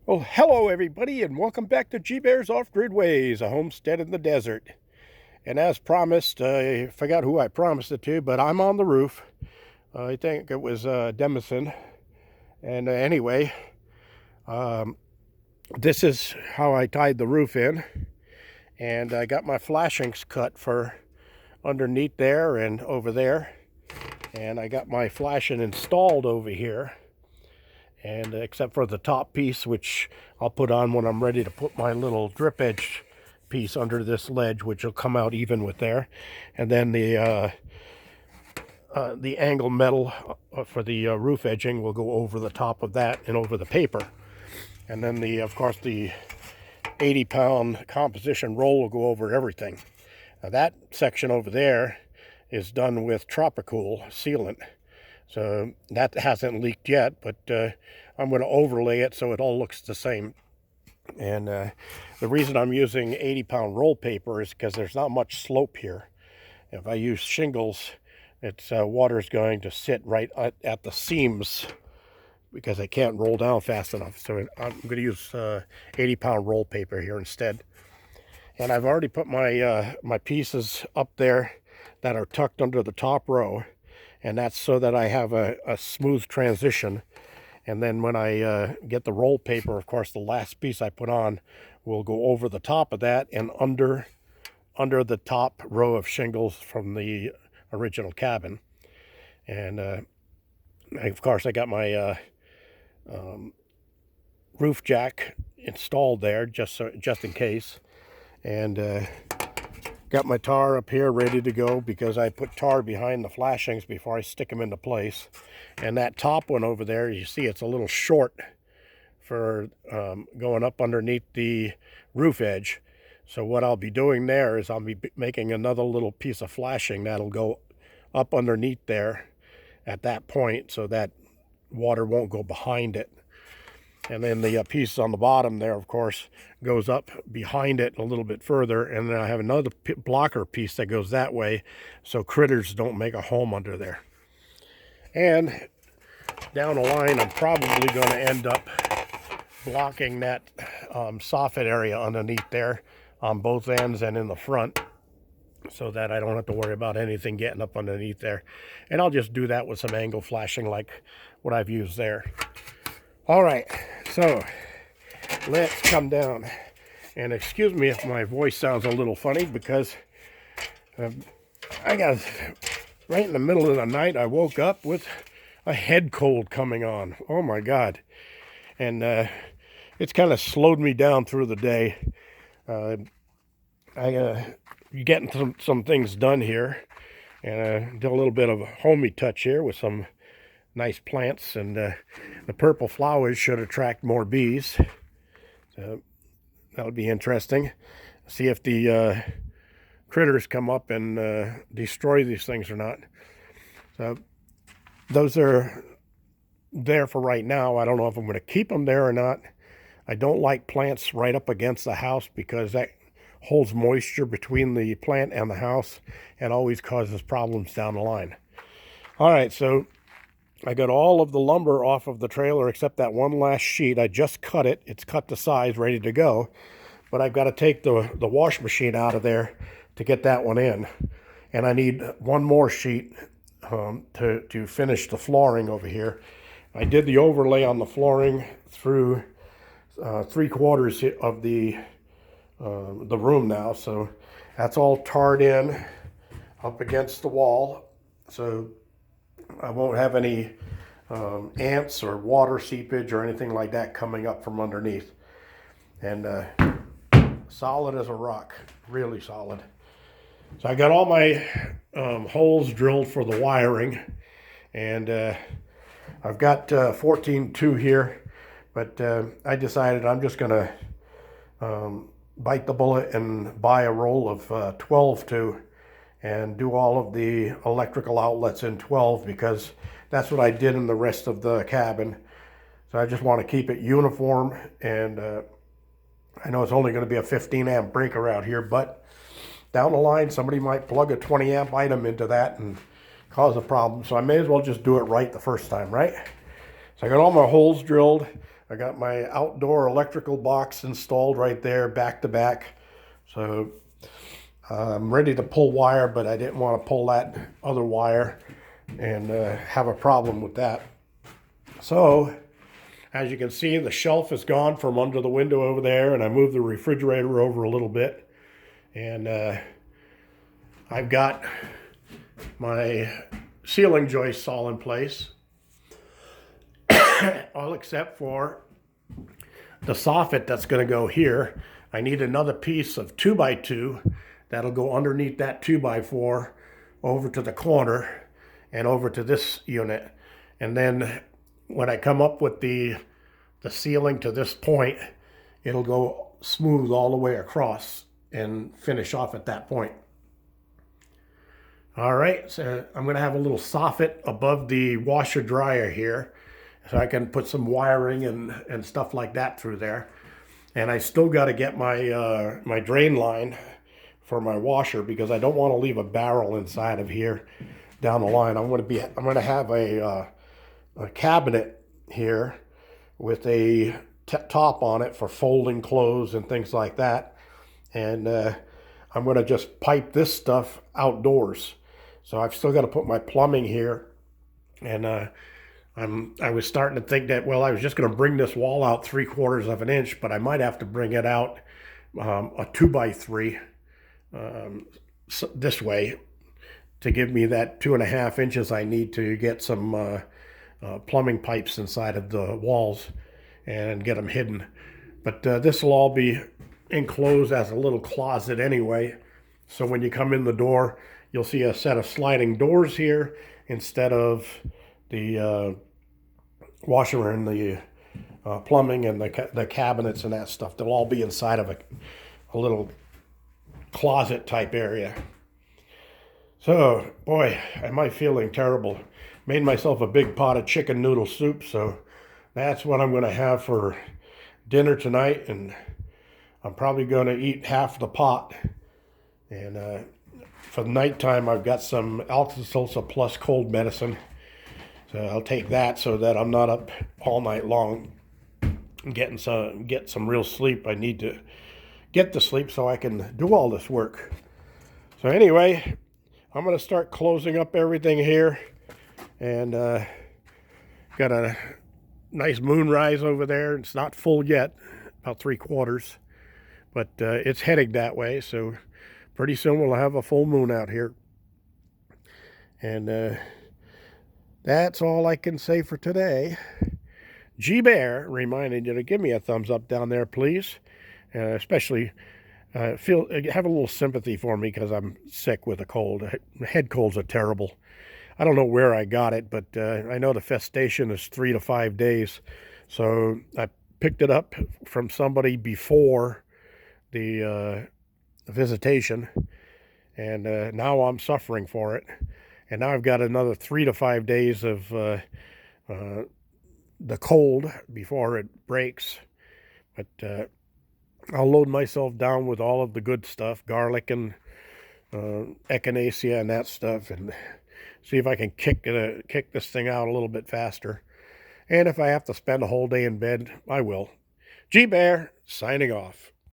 Well, hello everybody, and welcome back to G-Bear's Off-Grid Ways, a homestead in the desert. And as promised, I forgot who I promised it to, but I'm on the roof. I think it was Demison. And anyway, this is how I tied the roof in. And I got my flashings cut for underneath there and over there. And I got my flashing installed over here. And except for the top piece, which I'll put on when I'm ready to put my little drip edge piece under this ledge, which will come out even with there. And then the angle metal for the roof edging will go over the top of that and over the paper. And then of course the 80-pound composition roll will go over everything. Now that section over there is done with Tropicool sealant. So that hasn't leaked yet, but I'm going to overlay it so it all looks the same. And the reason I'm using 80-pound roll paper is because there's not much slope here. If I use shingles, water's going to sit right at the seams because I can't roll down fast enough. So I'm going to use 80-pound roll paper here instead. And I've already put my pieces up there that are tucked under the top row. And that's so that I have a smooth transition. And then when I get the roll paper, of course, the last piece I put on will go over the top of that and under the top row of shingles from the original cabin. And of course, I got my roof jack installed there just in case. And got my tar up here ready to go because I put tar behind the flashings before I stick them into place. And that top one over there, you see it's a little short for going up underneath the roof edge. So what I'll be doing there is I'll be making another little piece of flashing that'll go up underneath there at that point so that water won't go behind it. And then the piece on the bottom there, of course, goes up behind it a little bit further. And then I have another blocker piece that goes that way so critters don't make a home under there. And down the line, I'm probably going to end up blocking that soffit area underneath there on both ends and in the front so that I don't have to worry about anything getting up underneath there. And I'll just do that with some angle flashing like what I've used there. All right, so let's come down. And excuse me if my voice sounds a little funny because I got right in the middle of the night, I woke up with a head cold coming on. Oh my God. And it's kind of slowed me down through the day. Getting some things done here. And did a little bit of a homey touch here with some nice plants, and the purple flowers should attract more bees. So that'll be interesting. See if the critters come up and destroy these things or not. So those are there for right now. I don't know if I'm going to keep them there or not. I don't like plants right up against the house because that holds moisture between the plant and the house and always causes problems down the line. All right, so I got all of the lumber off of the trailer except that one last sheet. I just cut it. It's cut to size, ready to go. But I've got to take the wash machine out of there to get that one in. And I need one more sheet to finish the flooring over here. I did the overlay on the flooring through 3/4 of the room now. So that's all tarred in up against the wall. So I won't have any ants or water seepage or anything like that coming up from underneath. And solid as a rock, really solid. So I got all my holes drilled for the wiring, and I've got 14.2 here, but I decided I'm just going to bite the bullet and buy a roll of 12.2 and do all of the electrical outlets in 12 because that's what I did in the rest of the cabin. So I just want to keep it uniform, and I know it's only going to be a 15 amp breaker out here, but down the line somebody might plug a 20 amp item into that and cause a problem. So I may as well just do it right the first time, right? So I got all my holes drilled. I got my outdoor electrical box installed right there, back to back. So I'm ready to pull wire, but I didn't want to pull that other wire and have a problem with that. So as you can see, the shelf is gone from under the window over there, and I moved the refrigerator over a little bit. And I've got my ceiling joists all in place, all except for the soffit that's going to go here. I need another piece of 2x2 that'll go underneath that 2x4 over to the corner and over to this unit. And then when I come up with the ceiling to this point, it'll go smooth all the way across and finish off at that point. All right, so I'm going to have a little soffit above the washer dryer here, so I can put some wiring and stuff like that through there. And I still got to get my my drain line for my washer, because I don't want to leave a barrel inside of here down the line. I'm going to have a cabinet here with a top on it for folding clothes and things like that. And I'm going to just pipe this stuff outdoors. So I've still got to put my plumbing here. And I was starting to think that, well, I was just going to bring this wall out 3/4 of an inch, but I might have to bring it out a 2x3 this way to give me that 2.5 inches I need to get some plumbing pipes inside of the walls and get them hidden. But this will all be enclosed as a little closet anyway. So when you come in the door, you'll see a set of sliding doors here instead of the washer and the plumbing and the cabinets and that stuff. They'll all be inside of a little closet type area. So, boy, am I feeling terrible. Made myself a big pot of chicken noodle soup, so that's what I'm going to have for dinner tonight, and I'm probably going to eat half the pot. And for the nighttime, I've got some Alka-Seltzer Plus cold medicine, so I'll take that so that I'm not up all night long get some real sleep. I need to get to sleep so I can do all this work. So anyway, I'm going to start closing up everything here, and got a nice moonrise over there. It's not full yet, about 3/4, but it's heading that way, so pretty soon we'll have a full moon out here. And that's all I can say for today. G-Bear reminded you to give me a thumbs up down there, please. Especially have a little sympathy for me because I'm sick with a cold. Head colds are terrible. I don't know where I got it, but I know the festation is 3 to 5 days. So I picked it up from somebody before the visitation, and now I'm suffering for it. And now I've got another 3 to 5 days of the cold before it breaks. But I'll load myself down with all of the good stuff, garlic and echinacea and that stuff, and see if I can kick this thing out a little bit faster. And if I have to spend a whole day in bed, I will. G-Bear, signing off.